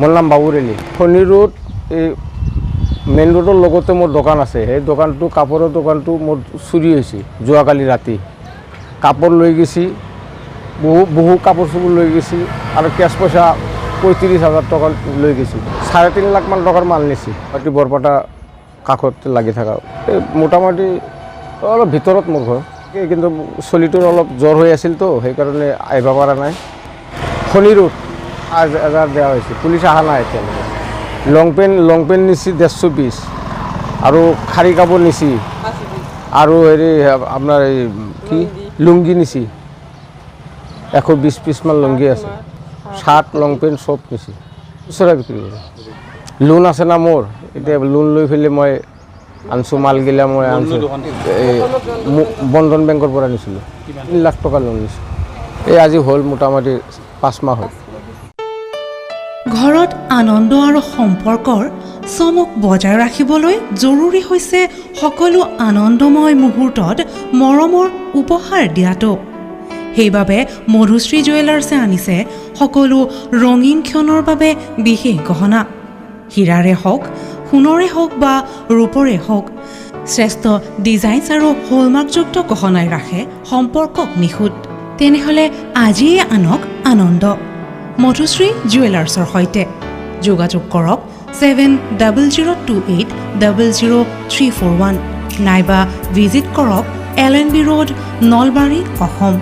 মোৰ নাম বাবুৰ আলী। শনি ৰোড এই মেইন ৰোডৰ লগতে মোৰ দোকান আছে। সেই দোকানটো কাপোৰৰ দোকানটো মোৰ চুৰি হৈছে যোৱাকালি ৰাতি। কাপোৰ লৈ গৈছি, বহু কাপোৰ চাপোৰ লৈ গৈছি আৰু কেছ পইচা 35,000 টকা লৈ গৈছি। 3.5 লাখ মান টকাৰ মাল নিছি। বৰপেটা কাষত লাগি থকা এই মোটামুটি অলপ ভিতৰত মোৰ ঘৰ, কিন্তু চলিটোৰ অলপ জ্বৰ হৈ আছিল তো সেইকাৰণে আহিব পৰা নাই। শনি ৰোড এজাৰ দিয়া হৈছে, পুলিচ অহা নাই এতিয়ালৈকে। লং পেণ্ট নিছি 150 পিচ আৰু শাৰী কাপোৰ নিছি আৰু হেৰি আপোনাৰ এই কি লুংগি নিছি 120 পিচমান লুংগি আছে, শাৰ্ট লং পেণ্ট চব নিছি। খুচুৰা বিক্ৰী কৰে। লোন আছে না মোৰ, এতিয়া লোন লৈ পেলাই মই আনছোঁ মালগিলা মই আনছোঁ এই বন্ধন বেংকৰ পৰা নিছিলোঁ। 3 লাখ টকা লোন নিছোঁ। এই আজি হ'ল মোটামুটি 5 মাহ হ'ল। ঘৰত আনন্দ আৰু সম্পৰ্কৰ চমক বজাই ৰাখিবলৈ জৰুৰী হৈছে সকলো আনন্দময় মুহূৰ্তত মৰমৰ উপহাৰ দিয়াটো। সেইবাবে মধুশ্ৰী জুৱেলাৰ্ছে আনিছে সকলো ৰঙীন ক্ষণৰ বাবে বিশেষ গহনা। হীৰাৰে হওক, সোণৰে হওক বা ৰূপৰে হওক, শ্ৰেষ্ঠ ডিজাইনছ আৰু হলমাৰ্কযুক্ত গহনাই ৰাখে সম্পৰ্কক নিখুঁত। তেনেহ'লে আজিয়ে আনক আনন্দ মধুশ্ৰী জুৱেলাৰ্ছৰ সৈতে। যোগাযোগ কৰক 7028000341 নাইবা ভিজিট কৰক LNB ৰোড, নলবাৰী, অসম।